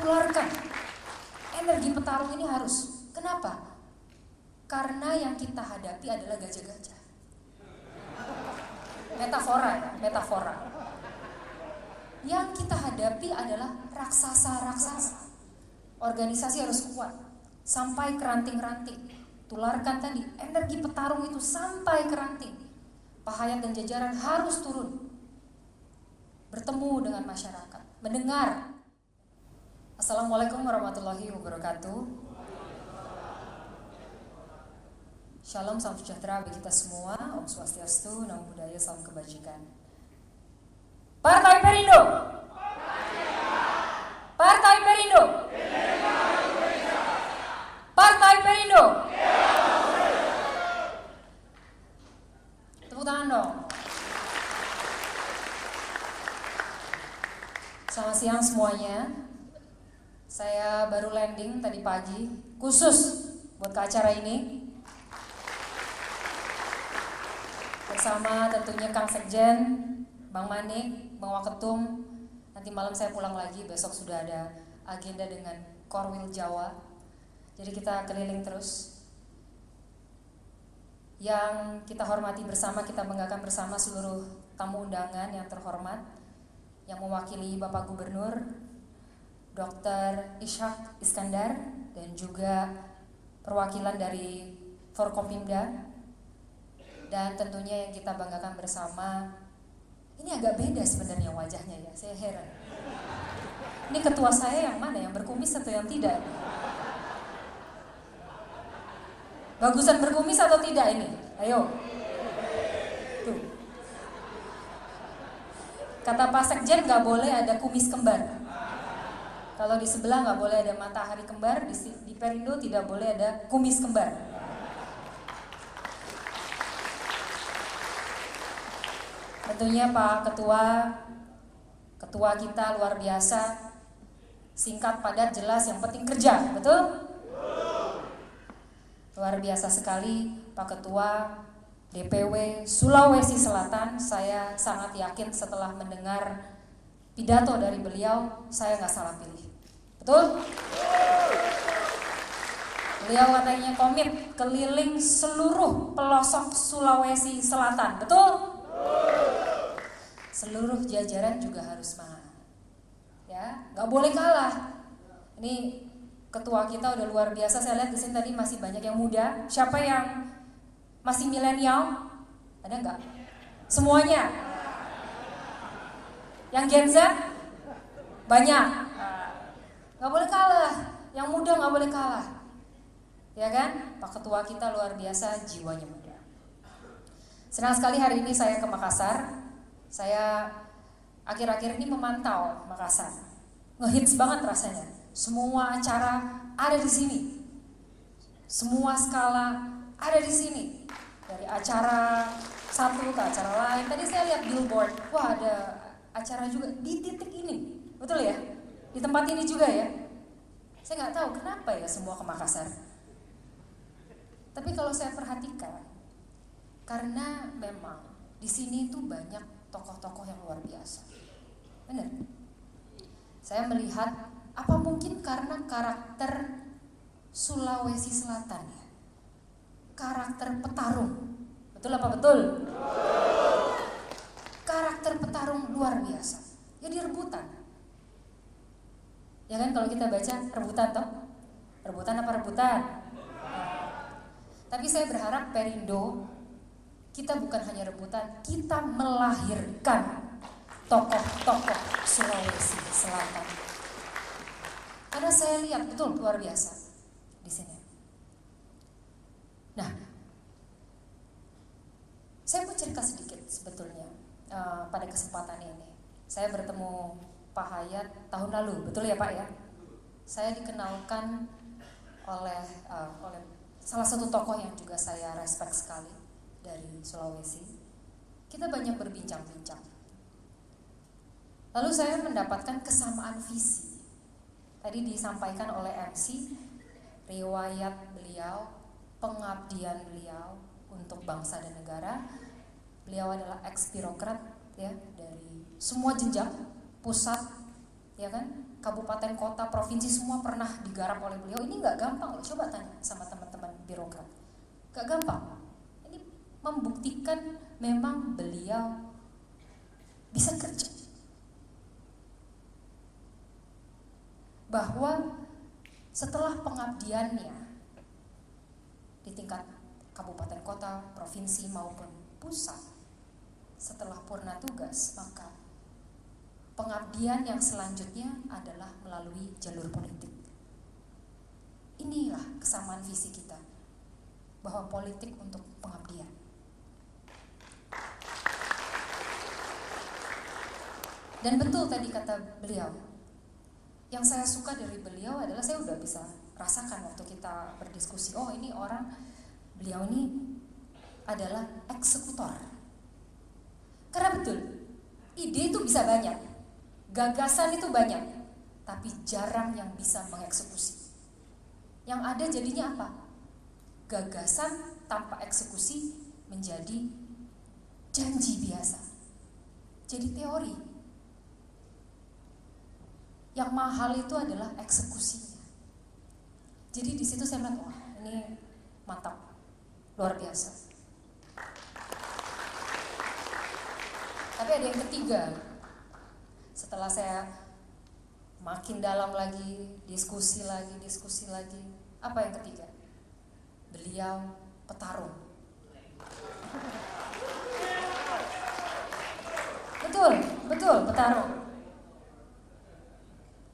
tularkan. Energi petarung ini harus. Kenapa? Karena yang kita hadapi adalah gajah-gajah. Metafora ya, metafora. Yang kita hadapi adalah raksasa-raksasa. Organisasi harus kuat, sampai ke ranting-ranting. Tularkan tadi, energi petarung itu sampai ke ranting. Pak Hayat dan jajaran harus turun, bertemu dengan masyarakat, mendengar. Assalamualaikum warahmatullahi wabarakatuh. Shalom, salam sejahtera bagi kita semua. Om Swastiastu, Namo Buddhaya, salam kebajikan. Partai Perindo. Partai Perindo. Partai Perindo. Tepuk tangan dong. Selamat siang semuanya. Saya baru landing tadi pagi, khusus buat ke acara ini. Bersama tentunya Kang Sekjen, Bang Manik, Bang Waketum. Nanti malam saya pulang lagi, besok sudah ada agenda dengan Korwil Jawa. Jadi kita keliling terus. Yang kita hormati bersama, kita banggakan bersama seluruh tamu undangan yang terhormat, yang mewakili Bapak Gubernur Dr. Ishak Iskandar, dan juga perwakilan dari Forkopimda. Dan tentunya yang kita banggakan bersama, ini agak beda sebenarnya wajahnya ya, saya heran. Ini ketua saya yang mana, yang berkumis atau yang tidak? Bagusan berkumis atau tidak ini? Ayo. Tuh. Kata Pak Sekjen nggak boleh ada kumis kembar. Kalau di sebelah nggak boleh ada matahari kembar, di Perindo tidak boleh ada kumis kembar. Tentunya Pak Ketua kita luar biasa, singkat, padat, jelas, yang penting kerja, betul? Luar biasa sekali Pak Ketua DPW Sulawesi Selatan. Saya sangat yakin setelah mendengar pidato dari beliau, saya nggak salah pilih. Betul? Beliau katanya komit keliling seluruh pelosok Sulawesi Selatan. Betul? Seluruh jajaran juga harus semangat. Ya, nggak boleh kalah. Ini ketua kita udah luar biasa. Saya lihat di sini tadi masih banyak yang muda. Siapa yang masih milenial? Ada nggak? Semuanya. Yang Gen Z? Banyak. Nggak boleh kalah. Yang muda nggak boleh kalah. Ya kan? Pak Ketua kita luar biasa, jiwanya muda. Senang sekali hari ini saya ke Makassar. Saya akhir-akhir ini memantau Makassar. Ngehits banget rasanya. Semua acara ada di sini. Semua skala ada di sini. Dari acara satu ke acara lain. Tadi saya lihat billboard. Wah, ada acara juga di titik ini. Betul ya? Di tempat ini juga ya. Saya nggak tahu kenapa ya semua ke Makassar. Tapi kalau saya perhatikan, karena memang di sini tuh banyak tokoh-tokoh yang luar biasa. Benar? Saya melihat, apa mungkin karena karakter Sulawesi Selatan ya? Karakter petarung. Betul apa betul? Karakter petarung luar biasa. Jadi rebutan. Ya kan kalau kita baca rebutan toh? Rebutan apa rebutan? Tapi saya berharap Perindo, kita bukan hanya rebutan, kita melahirkan tokoh-tokoh Sulawesi Selatan. Karena saya lihat betul luar biasa di sini. Nah, saya mau cerita sedikit sebetulnya pada kesempatan ini. Saya bertemu Pak Hayat tahun lalu, betul ya Pak ya? Saya dikenalkan oleh salah satu tokoh yang juga saya respect sekali dari Sulawesi. Kita banyak berbincang-bincang. Lalu saya mendapatkan kesamaan visi. Tadi disampaikan oleh MC, riwayat beliau, pengabdian beliau untuk bangsa dan negara. Beliau adalah ex-birokrat ya, dari semua jenjang, pusat, ya kan? kabupaten, kota, provinsi semua pernah digarap oleh beliau. Ini nggak gampang loh, coba tanya sama teman-teman birokrat. Nggak gampang. Ini membuktikan memang beliau bisa kerja. Bahwa setelah pengabdiannya di tingkat kabupaten, kota, provinsi maupun pusat, setelah purna tugas, maka pengabdian yang selanjutnya adalah melalui jalur politik. Inilah kesamaan visi kita, bahwa politik untuk pengabdian. Dan betul tadi kata beliau, yang saya suka dari beliau adalah saya udah bisa rasakan waktu kita berdiskusi, oh ini orang, beliau ini adalah eksekutor. Karena betul, ide itu bisa banyak, gagasan itu banyak, tapi jarang yang bisa mengeksekusi. Yang ada jadinya apa? Gagasan tanpa eksekusi menjadi janji biasa, jadi teori. Yang mahal itu adalah eksekusinya. Jadi di situ saya melihat, wah ini mantap, luar biasa. Tapi ada yang ketiga. Setelah saya makin dalam lagi, diskusi lagi. Apa yang ketiga? Beliau petarung. Betul, petarung.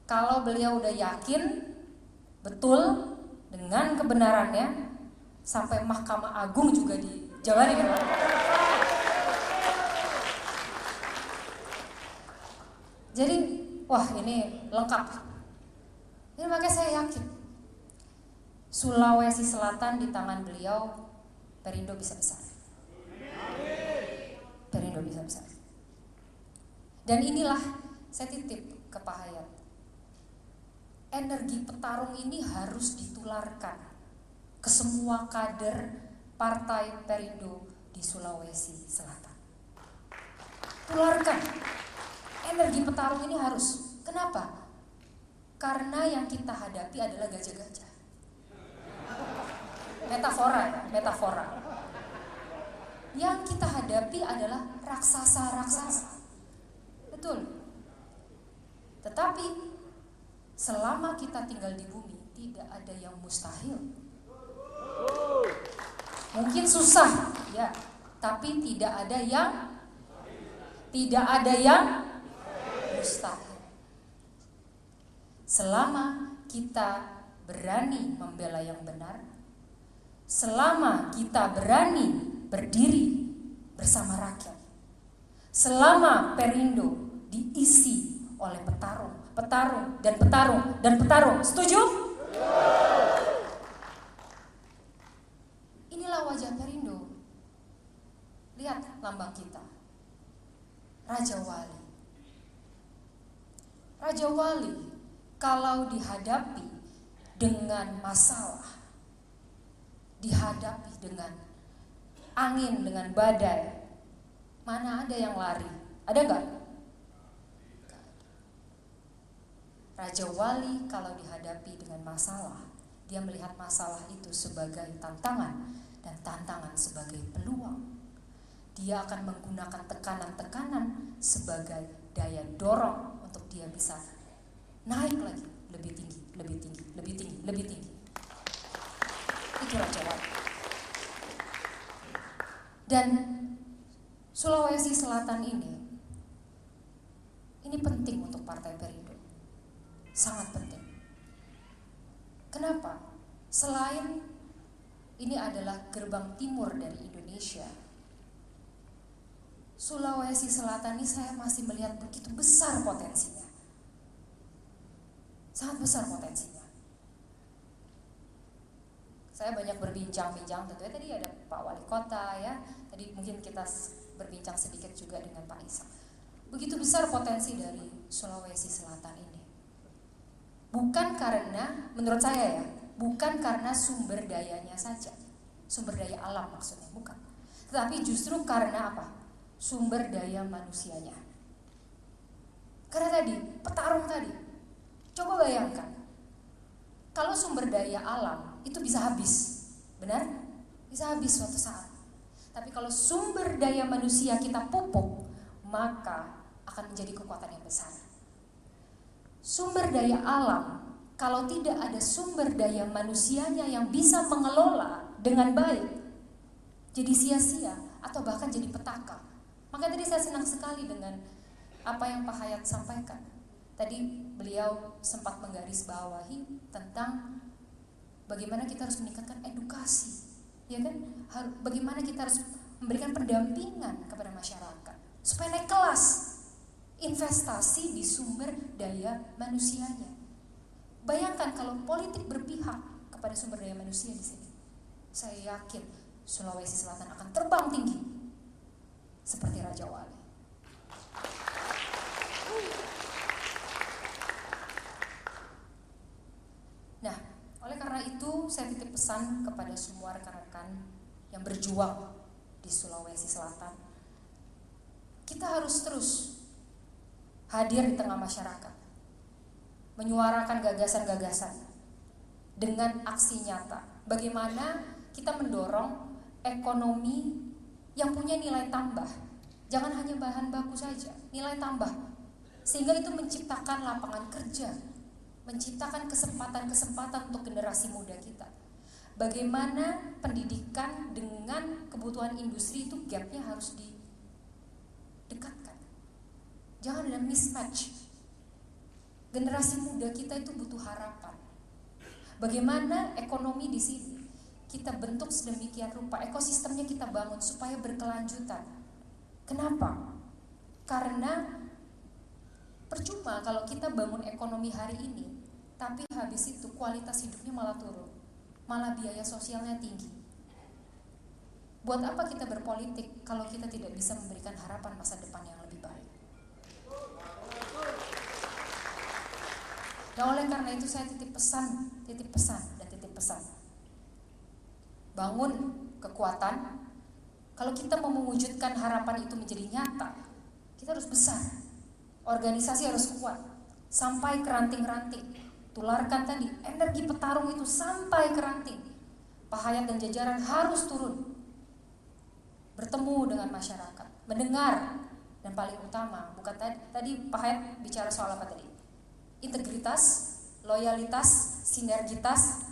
Kalau beliau udah yakin betul dengan kebenarannya, sampai Mahkamah Agung juga dijalani kan? Jadi, wah ini lengkap. Ini makanya saya yakin Sulawesi Selatan di tangan beliau, Perindo bisa besar. Perindo bisa besar. Dan inilah saya titip ke Pak Hayat. Energi petarung ini harus ditularkan ke semua kader Partai Perindo di Sulawesi Selatan. Tularkan. Energi petarung ini harus. Kenapa? Karena yang kita hadapi adalah gajah-gajah. Metafora. Yang kita hadapi adalah raksasa-raksasa. Betul. Tetapi selama kita tinggal di bumi, tidak ada yang mustahil. Mungkin susah, ya, tapi tidak ada yang mustahil. Selama kita berani membela yang benar, selama kita berani berdiri bersama rakyat, selama Perindo diisi oleh petarung, setuju? Inilah wajah Perindo. Lihat lambang kita, Raja Wali kalau dihadapi dengan masalah, dihadapi dengan angin, dengan badai, mana ada yang lari? Ada enggak? Raja Wali kalau dihadapi dengan masalah, dia melihat masalah itu sebagai tantangan dan tantangan sebagai peluang. Dia akan menggunakan tekanan-tekanan sebagai daya dorong untuk dia bisa naik lagi, lebih tinggi. Itu Raja Wali. Dan Sulawesi Selatan ini penting untuk Partai Perindo. Sangat penting. Kenapa? Selain ini adalah gerbang timur dari Indonesia, Sulawesi Selatan ini saya masih melihat begitu besar potensinya. Sangat besar potensinya. Saya banyak berbincang-bincang, tentunya tadi ada Pak Wali Kota ya. Tadi mungkin kita berbincang sedikit juga dengan Pak Isa. Begitu besar potensi dari Sulawesi Selatan ini. Bukan karena, menurut saya ya, bukan karena sumber dayanya saja. Sumber daya alam maksudnya, bukan. Tetapi justru karena apa? Sumber daya manusianya. Karena tadi, petarung tadi, Coba bayangkan, kalau sumber daya alam itu bisa habis, benar? Bisa habis suatu saat. Tapi kalau sumber daya manusia kita pupuk, maka akan menjadi kekuatan yang besar. Sumber daya alam, kalau tidak ada sumber daya manusianya yang bisa mengelola dengan baik, jadi sia-sia atau bahkan jadi petaka. Maka tadi saya senang sekali dengan apa yang Pak Hayat sampaikan. Tadi beliau sempat menggarisbawahi tentang bagaimana kita harus meningkatkan edukasi, ya kan? Bagaimana kita harus memberikan pendampingan kepada masyarakat supaya naik kelas investasi di sumber daya manusianya. Bayangkan kalau politik berpihak kepada sumber daya manusia di sini, saya yakin Sulawesi Selatan akan terbang tinggi seperti Raja Wali. Nah, oleh karena itu saya titip pesan kepada semua rekan-rekan yang berjuang di Sulawesi Selatan. Kita harus terus hadir di tengah masyarakat, menyuarakan gagasan-gagasan dengan aksi nyata. Bagaimana kita mendorong ekonomi yang punya nilai tambah, jangan hanya bahan baku saja, nilai tambah, sehingga itu menciptakan lapangan kerja, menciptakan kesempatan-kesempatan untuk generasi muda kita. Bagaimana pendidikan dengan kebutuhan industri itu gapnya harus didekatkan. Jangan ada mismatch. Generasi muda kita itu butuh harapan. Bagaimana ekonomi di sini kita bentuk sedemikian rupa, ekosistemnya kita bangun supaya berkelanjutan. Kenapa? Karena percuma kalau kita bangun ekonomi hari ini, tapi habis itu kualitas hidupnya malah turun, malah biaya sosialnya tinggi. Buat apa kita berpolitik kalau kita tidak bisa memberikan harapan masa depan yang lebih baik? Nah, oleh karena itu saya titip pesan. Bangun kekuatan. Kalau kita mau mewujudkan harapan itu menjadi nyata, kita harus besar. Organisasi harus kuat sampai ke ranting-ranting. Tularkan tadi energi petarung itu sampai ke ranting. Pak Hayat dan jajaran harus turun, bertemu dengan masyarakat, mendengar, dan paling utama, bukan tadi Pak Hayat bicara soal apa tadi? Integritas, loyalitas, sinergitas,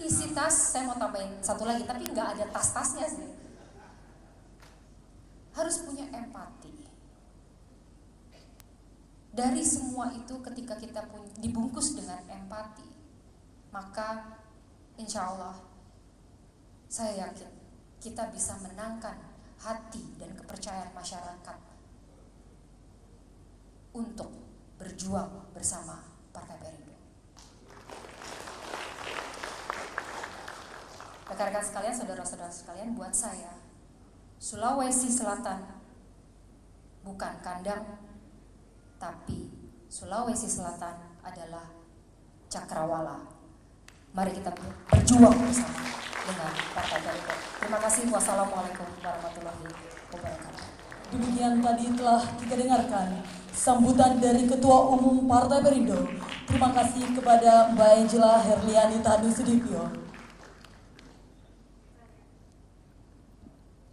isi tas. Saya mau tambahin satu lagi, tapi nggak ada tas-tasnya sih. Harus punya empati. Dari semua itu ketika kita dibungkus dengan empati, maka insya Allah saya yakin kita bisa menangkan hati dan kepercayaan masyarakat untuk berjuang bersama Partai Perindo. Rekan-rekan sekalian, saudara-saudara sekalian, buat saya Sulawesi Selatan bukan kandang, tapi Sulawesi Selatan adalah cakrawala. Mari kita berjuang bersama dengan Partai Perindo. Terima kasih. Wassalamualaikum warahmatullahi wabarakatuh. Demikian tadi telah kita dengarkan sambutan dari Ketua Umum Partai Perindo. Terima kasih kepada Mbak Angela Herliani Tanu Sudibyo.